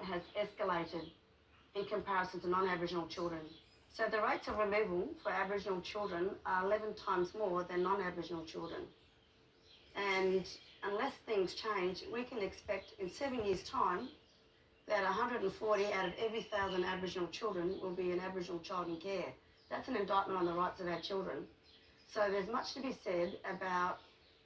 has escalated in comparison to non-Aboriginal children. So the rates of removal for Aboriginal children are 11 times more than non-Aboriginal children. And unless things change, we can expect in 7 years' time that 140 out of every 1,000 Aboriginal children will be an Aboriginal child in care. That's an indictment on the rights of our children. So there's much to be said about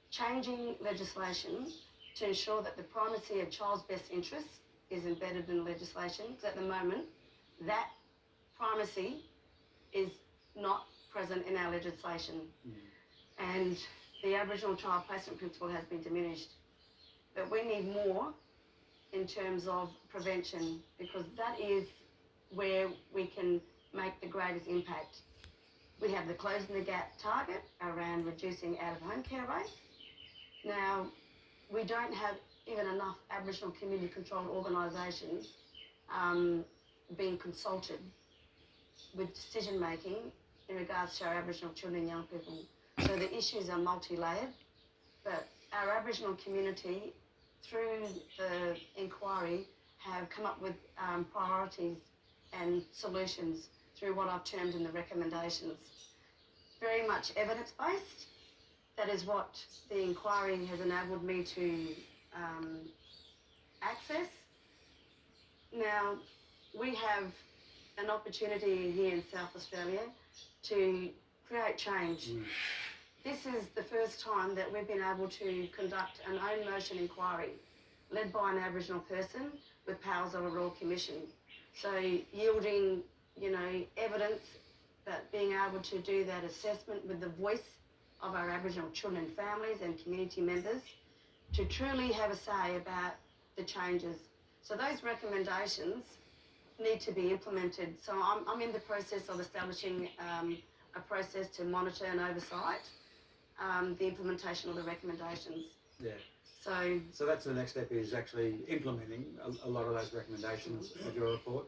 changing legislation to ensure that the primacy of child's best interests is embedded in legislation, because at the moment that primacy is not present in our legislation. And the Aboriginal child placement principle has been diminished. But we need more in terms of prevention, because that is where we can make the greatest impact. We have the Closing the Gap target around reducing out-of-home care rates. Now, we don't have even enough Aboriginal community-controlled organisations being consulted with decision-making in regards to our Aboriginal children and young people. So the issues are multi-layered, but our Aboriginal community, through the inquiry, have come up with priorities and solutions through what I've termed in the recommendations. Very much evidence-based. That is what the inquiry has enabled me to access. Now, we have an opportunity here in South Australia to create change. This is the first time that we've been able to conduct an own motion inquiry led by an Aboriginal person with powers of a Royal Commission. So yielding, evidence, but being able to do that assessment with the voice of our Aboriginal children and families and community members to truly have a say about the changes. So those recommendations need to be implemented. So I'm in the process of establishing a process to monitor and oversight the implementation of the recommendations. Yeah. So that's the next step, is actually implementing a lot of those recommendations of your report.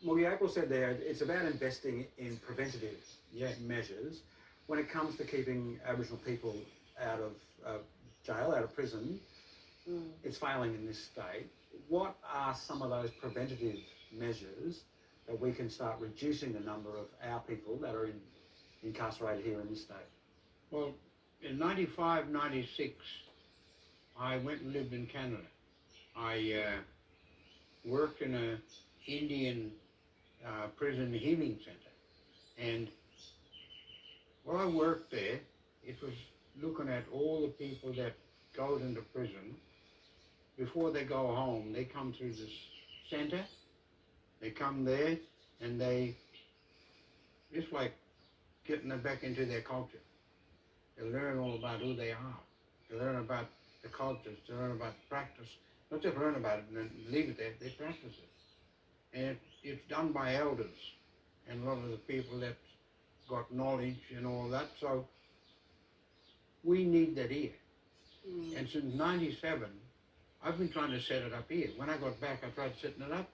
Morgie, April said there, it's about investing in preventative measures. When it comes to keeping Aboriginal people out of jail, out of prison, it's failing in this state. What are some of those preventative measures that we can start reducing the number of our people that are incarcerated here in this state? Well, in 95, 96, I went and lived in Canada. I worked in an Indian prison healing centre, and while I worked there, it was looking at all the people that go into prison. Before they go home, they come through this centre, they come there, and it's like getting them back into their culture. They learn all about who they are. They learn about the cultures, they learn about practice. Not just learn about it and then leave it there, they practice it. And it's done by elders and a lot of the people that got knowledge and all that. So we need that here. And since 97, I've been trying to set it up here. When I got back, I tried setting it up,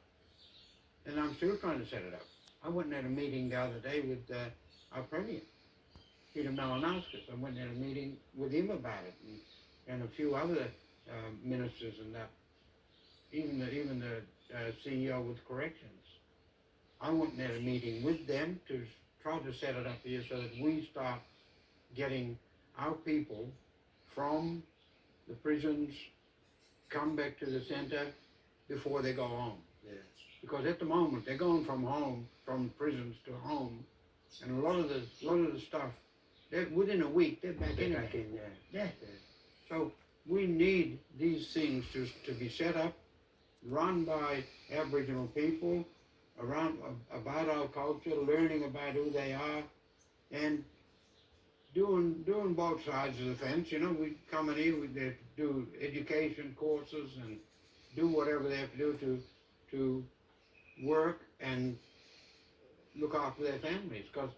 and I'm still trying to set it up. I went and had a meeting the other day with our Premier, Peter Malinauskas. I went and had a meeting with him about it, and a few other ministers and that, even the CEO with corrections. I went and had a meeting with them to try to set it up here so that we start getting our people from the prisons come back to the centre before they go home. Yeah. Because at the moment they're going from home, from prisons to home, and a lot of the stuff, within a week they're back in. Yeah. So we need these things to be set up, run by Aboriginal people, about our culture, learning about who they are, and doing both sides of the fence. We come in here, we do education courses and do whatever they have to do to work and look after their families. Because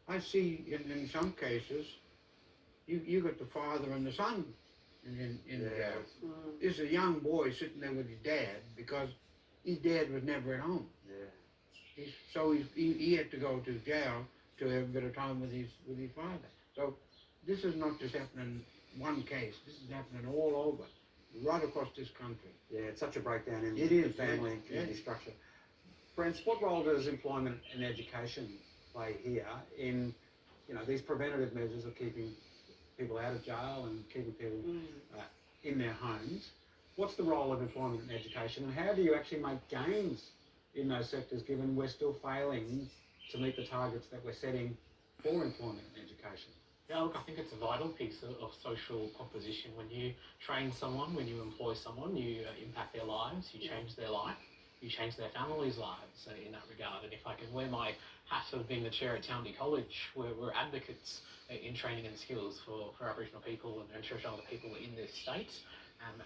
I see in some cases, you got the father and the son in jail. There's a young boy sitting there with his dad because his dad was never at home. Yeah. So he had to go to jail to have a bit of time with his father. So this is not just happening in one case. This is happening all over. right across this country. Yeah, it's such a breakdown in It the is, family and yeah. community structure. Brent, what role does employment and education play here in, these preventative measures of keeping people out of jail and keeping people in their homes? What's the role of employment and education, and how do you actually make gains in those sectors given we're still failing to meet the targets that we're setting for employment and education? Yeah, look, I think it's a vital piece of social composition. When you train someone, when you employ someone, you impact their lives, you change their life, you change their families' lives in that regard. And if I can wear my hat of being the chair at Townley College, we're advocates in training and skills for Aboriginal people and Torres Strait Islander people in this state.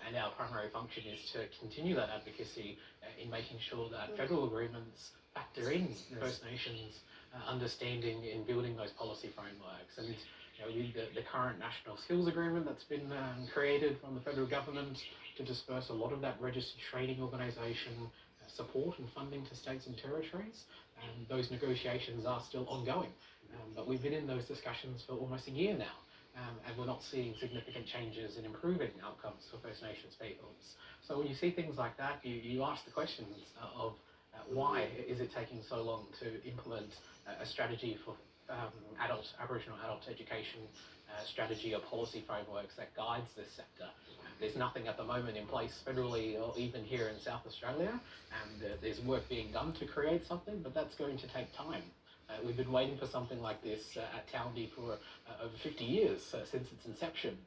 And our primary function is to continue that advocacy in making sure that federal agreements factor in First Nations understanding in building those policy frameworks. And the current National Skills Agreement that's been created from the federal government to disperse a lot of that registered training organisation support and funding to states and territories. Those negotiations are still ongoing, but we've been in those discussions for almost a year now. And we're not seeing significant changes in improving outcomes for First Nations peoples. So when you see things like that, you ask the questions of why is it taking so long to implement a strategy for Aboriginal adult education, strategy or policy frameworks that guides this sector. There's nothing at the moment in place federally or even here in South Australia, and there's work being done to create something, but that's going to take time. We've been waiting for something like this at Townley for over 50 years since its inception.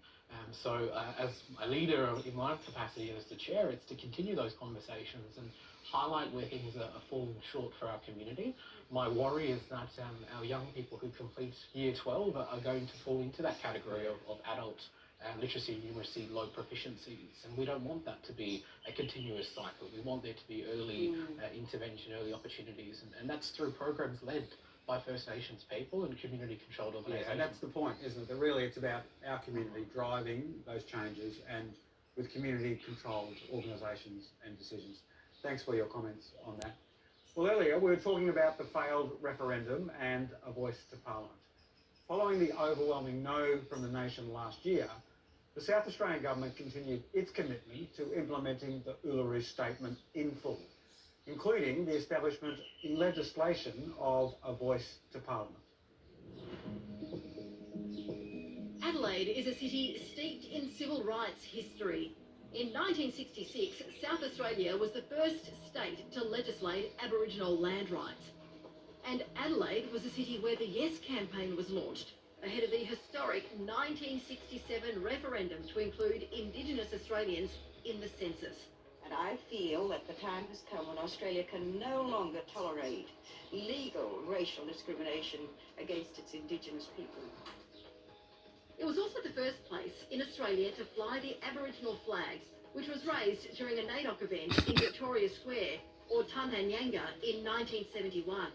So as a leader in my capacity as the chair, it's to continue those conversations and highlight where things are falling short for our community. My worry is that our young people who complete Year 12 are going to fall into that category of adult literacy and numeracy low proficiencies, and we don't want that to be a continuous cycle. We want there to be early intervention, early opportunities, and that's through programs led by First Nations people and community-controlled organisations. Yeah, and that's the point, isn't it? That really it's about our community driving those changes and with community-controlled organisations and decisions. Thanks for your comments on that. Well, earlier we were talking about the failed referendum and a voice to Parliament. Following the overwhelming no from the nation last year, the South Australian Government continued its commitment to implementing the Uluru Statement in full, including the establishment in legislation of a voice to Parliament. Adelaide is a city steeped in civil rights history. In 1966, South Australia was the first state to legislate Aboriginal land rights. And Adelaide was a city where the Yes campaign was launched, ahead of the historic 1967 referendum to include Indigenous Australians in the census. And I feel that the time has come when Australia can no longer tolerate legal racial discrimination against its Indigenous people. It was also the first place in Australia to fly the Aboriginal flag, which was raised during a NAIDOC event in Victoria Square, or Tanhanyanga, in 1971.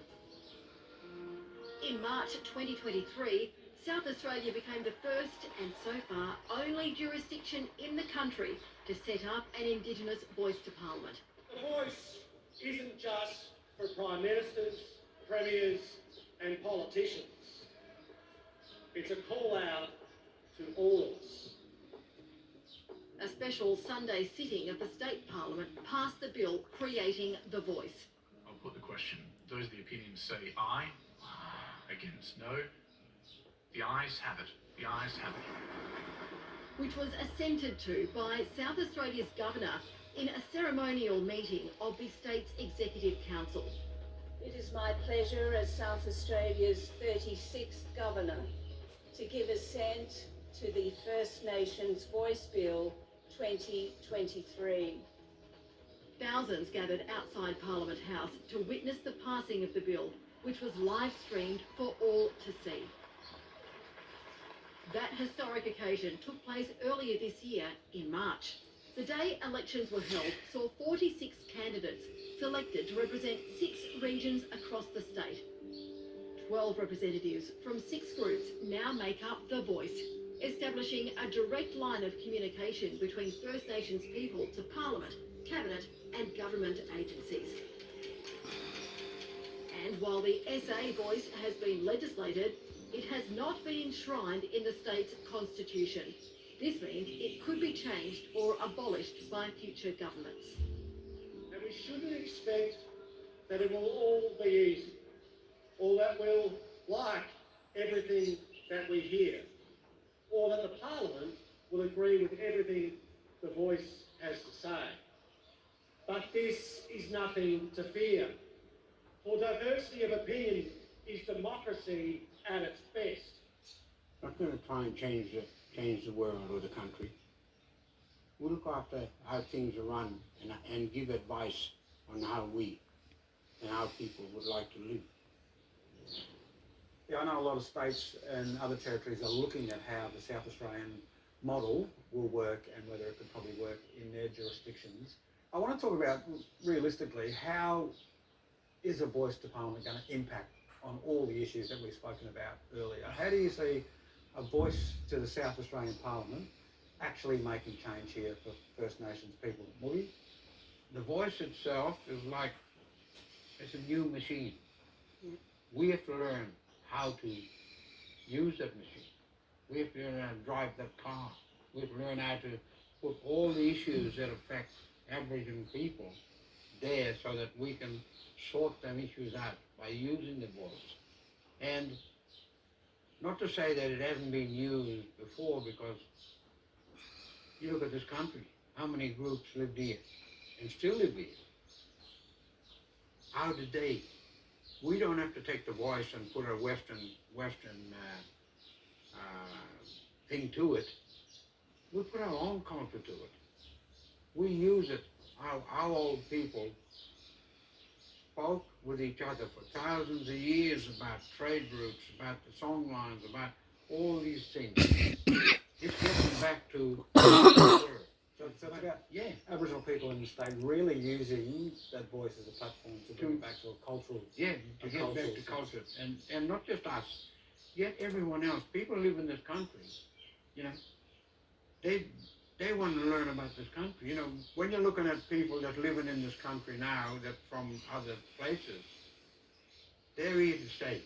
In March 2023, South Australia became the first and so far only jurisdiction in the country to set up an Indigenous voice to Parliament. The voice isn't just for Prime Ministers, Premiers and politicians. It's a call out to all of us. A special Sunday sitting of the State Parliament passed the bill creating the voice. I'll put the question. Those of the opinions say aye, against no. The ayes have it. The ayes have it. Which was assented to by South Australia's Governor in a ceremonial meeting of the state's Executive Council. It is my pleasure as South Australia's 36th Governor to give assent to the First Nations Voice Bill 2023. Thousands gathered outside Parliament House to witness the passing of the bill, which was live streamed for all to see. That historic occasion took place earlier this year in March. The day elections were held saw 46 candidates selected to represent 6 regions across the state. 12 representatives from 6 groups now make up The Voice, establishing a direct line of communication between First Nations people to Parliament, Cabinet and government agencies. And while the SA voice has been legislated, it has not been enshrined in the state's constitution. This means it could be changed or abolished by future governments. And we shouldn't expect that it will all be easy, or that we'll like everything that we hear, or that the Parliament will agree with everything the Voice has to say. But this is nothing to fear, for diversity of opinion is democracy at its best. Not going to try and change the world or the country. We look after how things are run and give advice on how we and our people would like to live. Yeah, I know a lot of states and other territories are looking at how the South Australian model will work and whether it could probably work in their jurisdictions. I want to talk about, realistically, how is a voice to Parliament going to impact on all the issues that we've spoken about earlier? How do you see a voice to the South Australian Parliament actually making change here for First Nations people? Moogie? The voice itself is like, it's a new machine. We have to learn how to use that machine. We have to learn how to drive that car. We have to learn how to put all the issues that affect Aboriginal people there so that we can sort them issues out by using the voice. And not to say that it hasn't been used before, because you look at this country, how many groups lived here and still live here? How did they? We don't have to take the voice and put a Western thing to it. We put our own culture to it. We use it. Our old people spoke with each other for thousands of years about trade routes, about the song lines, about all these things. It's getting back to So it's about yeah. Aboriginal people in the state really using that voice as a platform to bring it back to a cultural... Yeah, to get back to culture. And not just us, yet everyone else. People live in this country, you know, they want to learn about this country. You know, when you're looking at people that living in this country now, that from other places, they're here to stay.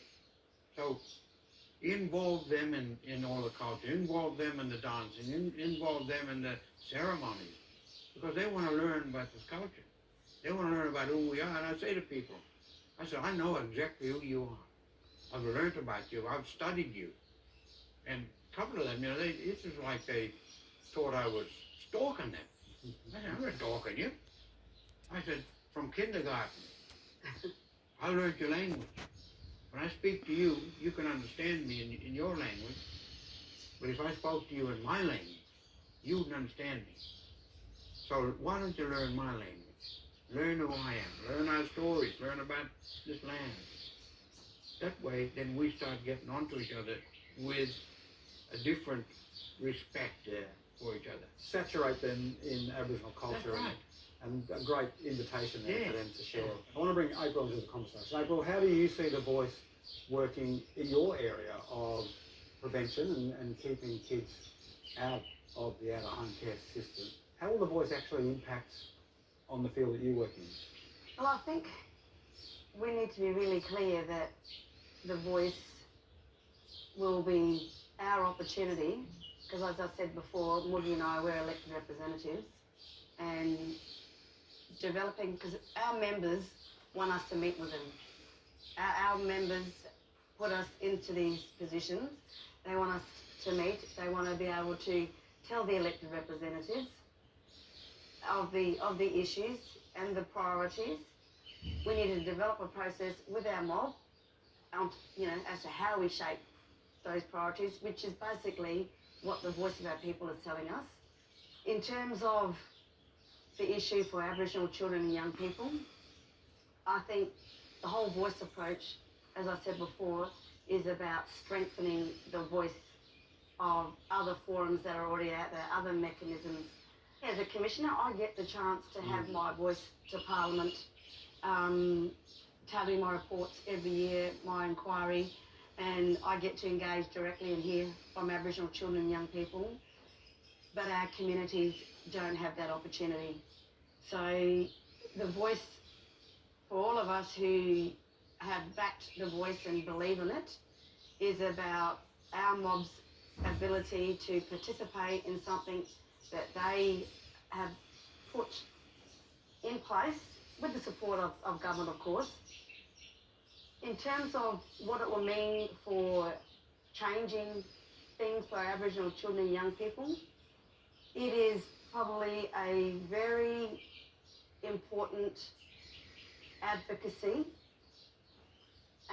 So involve them in all the culture, involve them in the dancing, involve them in the ceremonies, because they want to learn about this culture. They want to learn about who we are. And I say to people, I said, I know exactly who you are. I've learned about you. I've studied you. And a couple of them, you know, it's just like they thought I was stalking them. I said, I'm not stalking you. I said, from kindergarten, I learned your language. When I speak to you, you can understand me in your language. But if I spoke to you in my language, you wouldn't understand me. So why don't you learn my language? Learn who I am. Learn our stories. Learn about this land. That way, then we start getting onto each other with a different respect for each other. Saturate them in Aboriginal culture. That's right. And a great invitation there for them to share. I want to bring April into the conversation. April, how do you see the voice working in your area of prevention and keeping kids out of the out-of-home care system? How will the voice actually impact on the field that you work in? Well, I think we need to be really clear that the voice will be our opportunity, because as I said before, Moogie and I, we're elected representatives, and developing, because our members want us to meet with them. Our members put us into these positions. They want us to meet. They want to be able to tell the elected representatives of the issues and the priorities. We need to develop a process with our mob, you know, as to how we shape those priorities, which is basically what the voice of our people is telling us. In terms of the issue for Aboriginal children and young people, I think the whole voice approach, as I said before, is about strengthening the voice of other forums that are already out there, other mechanisms. As a commissioner, I get the chance to have my voice to Parliament, telling my reports every year, my inquiry, and I get to engage directly and hear from Aboriginal children and young people. But our communities don't have that opportunity. So the voice, for all of us who have backed the voice and believe in it, is about our mobs ability to participate in something that they have put in place with the support of government, of course. In terms of what it will mean for changing things for Aboriginal children and young people, it is probably a very important advocacy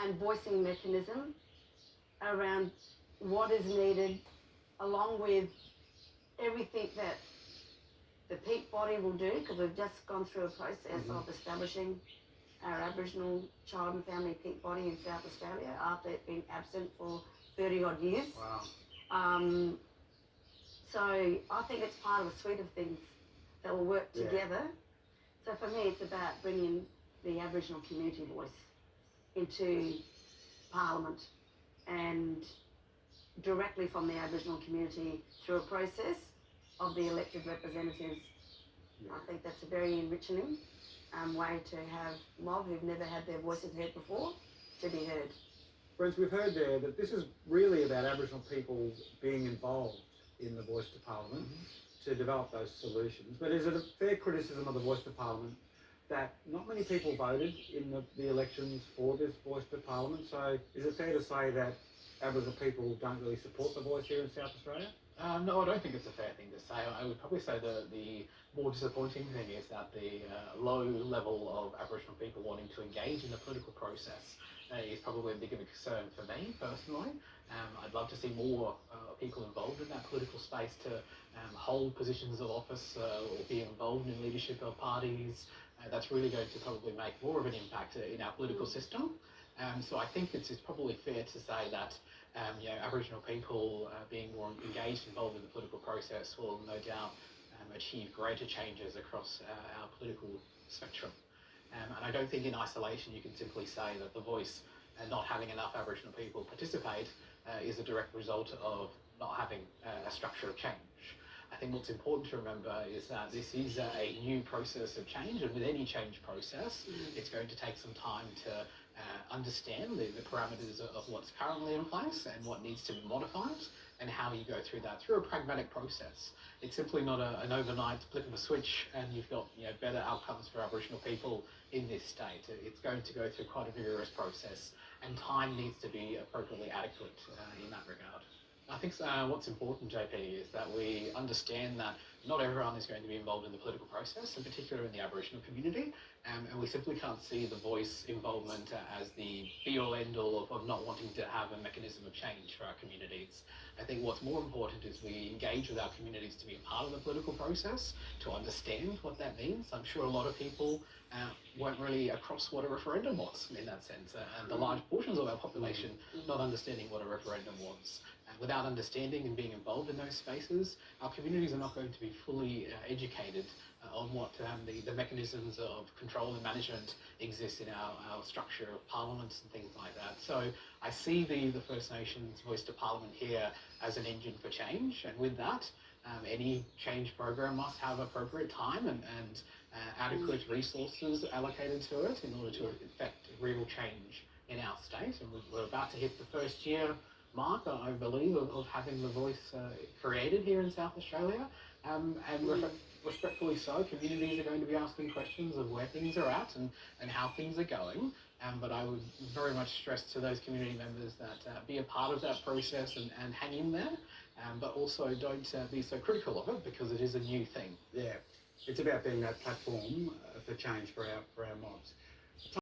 and voicing mechanism around what is needed, along with everything that the peak body will do, because we've just gone through a process of establishing our Aboriginal Child and Family Peak Body in South Australia after it being absent for 30 odd years. Wow. So I think it's part of a suite of things that will work together. So for me, it's about bringing the Aboriginal community voice into Parliament and directly from the Aboriginal community through a process of the elected representatives. I think that's a very enriching way to have mob who've never had their voices heard before to be heard. Friends, we've heard there that this is really about Aboriginal people being involved in the Voice to Parliament to develop those solutions. But is it a fair criticism of the Voice to Parliament that not many people voted in the elections for this Voice to Parliament? So is it fair to say that Aboriginal people don't really support the voice here in South Australia? No, I don't think it's a fair thing to say. I would probably say the more disappointing thing is that the low level of Aboriginal people wanting to engage in the political process is probably a big of a concern for me personally. I'd love to see more people involved in that political space to hold positions of office or be involved in leadership of parties. That's really going to probably make more of an impact in our political system. So I think it's probably fair to say that Aboriginal people being more engaged, involved in the political process will no doubt achieve greater changes across our political spectrum. And I don't think in isolation you can simply say that the voice and not having enough Aboriginal people participate is a direct result of not having a structure of change. I think what's important to remember is that this is a new process of change, and with any change process, it's going to take some time to understand the parameters of what's currently in place and what needs to be modified, and how you go through that through a pragmatic process. It's simply not an overnight flick of a switch and you've got better outcomes for Aboriginal people in this state. It's going to go through quite a vigorous process, and time needs to be appropriately adequate in that regard. I think what's important, JP, is that we understand that not everyone is going to be involved in the political process, in particular in the Aboriginal community, and we simply can't see the voice involvement as the be-all end-all of not wanting to have a mechanism of change for our communities. I think what's more important is we engage with our communities to be a part of the political process, to understand what that means. I'm sure a lot of people weren't really across what a referendum was in that sense, and the large portions of our population not understanding what a referendum was. Without understanding and being involved in those spaces, our communities are not going to be fully educated on what the mechanisms of control and management exist in our structure of parliaments and things like that. So I see the First Nations Voice to Parliament here as an engine for change, and with that, any change program must have appropriate time and adequate resources allocated to it in order to effect real change in our state. And we're about to hit the first year mark, I believe, of having the voice created here in South Australia, and respectfully so, communities are going to be asking questions of where things are at and how things are going, but I would very much stress to those community members that be a part of that process and hang in there, but also don't be so critical of it, because it is a new thing. Yeah, it's about being that platform for change for our mobs.